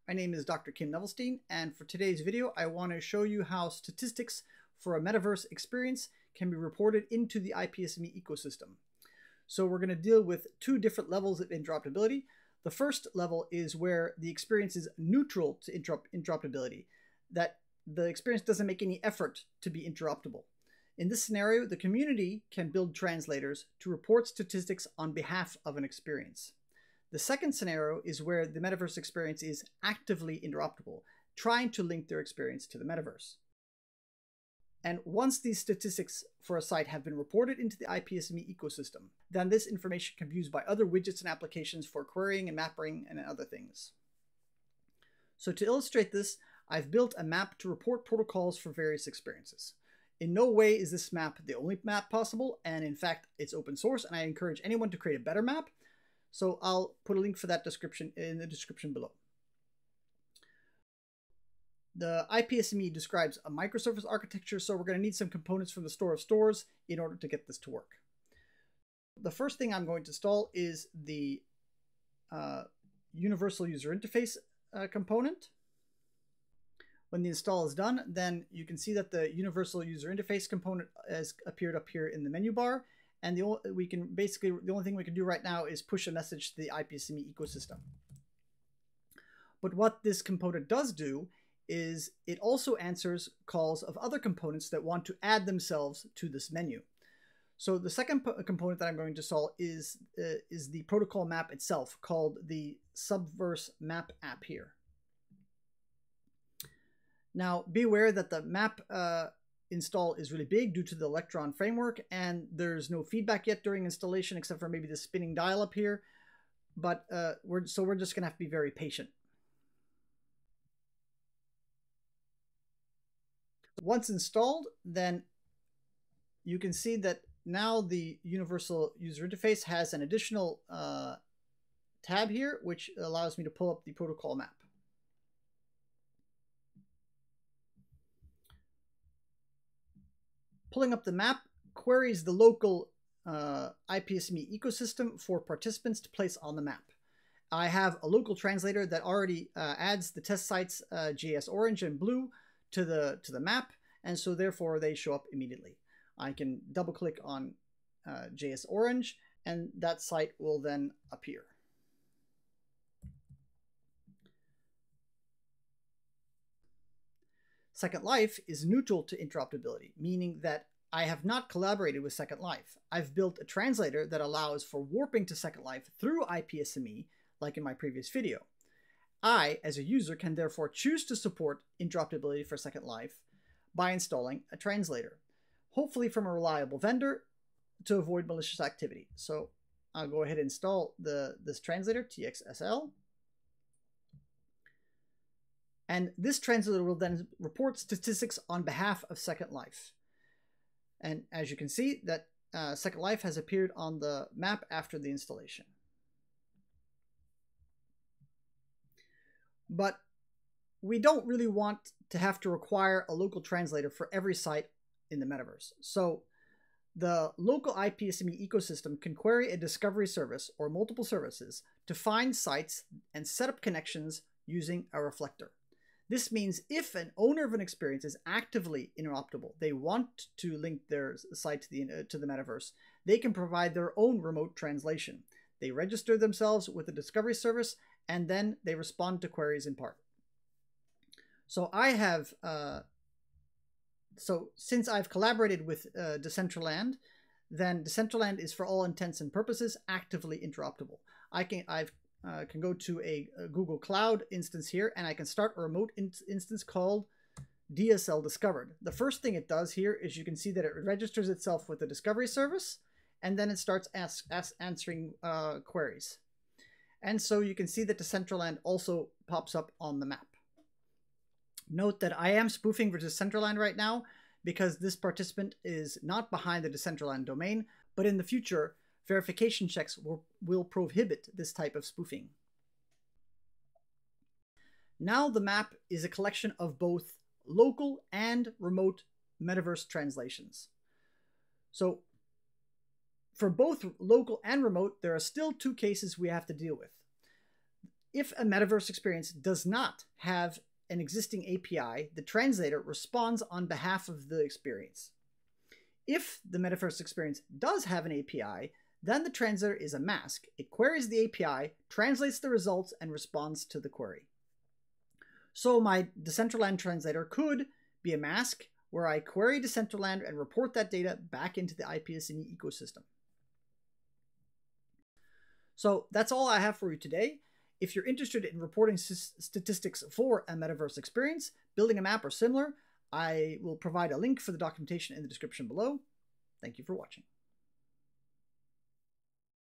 My name is Dr. K.Nevelsteen, and for today's video, I want to show you how statistics for a metaverse experience can be reported into the IPSME ecosystem. So we're going to deal with two different levels of interoperability. The first level is where the experience is neutral to interoperability, that the experience doesn't make any effort to be interoperable. In this scenario, the community can build translators to report statistics on behalf of an experience. The second scenario is where the metaverse experience is actively interoperable, trying to link their experience to the metaverse. And once these statistics for a site have been reported into the IPSME ecosystem, then this information can be used by other widgets and applications for querying and mapping and other things. So to illustrate this, I've built a map to report protocols for various experiences. In no way is this map the only map possible, and in fact, it's open source, and I encourage anyone to create a better map. So I'll put a link for that description in the description below. The IPSME describes a microservice architecture, so we're going to need some components from the store of stores in order to get this to work. The first thing I'm going to install is the universal user interface component. When the install is done, then you can see that the universal user interface component has appeared up here in the menu bar. And the only thing we can do right now is push a message to the IPSME ecosystem. But what this component does do is it also answers calls of other components that want to add themselves to this menu. So the second component that I'm going to install is the protocol map itself, called the Subverse-map app here. Now, be aware that the map install is really big due to the Electron framework, and there's no feedback yet during installation except for maybe the spinning dial up here. But we're just going to have to be very patient. Once installed, then you can see that now the universal user interface has an additional tab here, which allows me to pull up the protocol map. Pulling up the map queries the local IPSME ecosystem for participants to place on the map. I have a local translator that already adds the test sites JS orange and blue to the map, and so therefore they show up immediately. I can double click on JS orange, and that site will then appear. Second Life is neutral to interoperability, meaning that I have not collaborated with Second Life. I've built a translator that allows for warping to Second Life through IPSME, like in my previous video. I, as a user, can therefore choose to support interoperability for Second Life by installing a translator, hopefully from a reliable vendor, to avoid malicious activity. So I'll go ahead and install this translator, TXSL. And this translator will then report statistics on behalf of Second Life. And as you can see, that Second Life has appeared on the map after the installation. But we don't really want to have to require a local translator for every site in the metaverse. So the local IPSME ecosystem can query a discovery service or multiple services to find sites and set up connections using a reflector. This means if an owner of an experience is actively interoperable, they want to link their site to the metaverse, they can provide their own remote translation. They register themselves with the discovery service, and then they respond to queries in part. So I have, since I've collaborated with Decentraland, then Decentraland is for all intents and purposes actively interoperable. I can go to a Google Cloud instance here, and I can start a remote instance called DSL Discovered. The first thing it does here is you can see that it registers itself with the discovery service, and then it starts answering queries. And so you can see that Decentraland also pops up on the map. Note that I am spoofing for Decentraland right now because this participant is not behind the Decentraland domain, but in the future, verification checks will prohibit this type of spoofing. Now the map is a collection of both local and remote metaverse translations. So for both local and remote, there are still two cases we have to deal with. if a metaverse experience does not have an existing API, the translator responds on behalf of the experience. If the metaverse experience does have an API, then the translator is a mask. It queries the API, translates the results, and responds to the query. So my Decentraland translator could be a mask where I query Decentraland and report that data back into the IPSME ecosystem. So that's all I have for you today. If you're interested in reporting statistics for a metaverse experience, building a map or similar, I will provide a link for the documentation in the description below. Thank you for watching.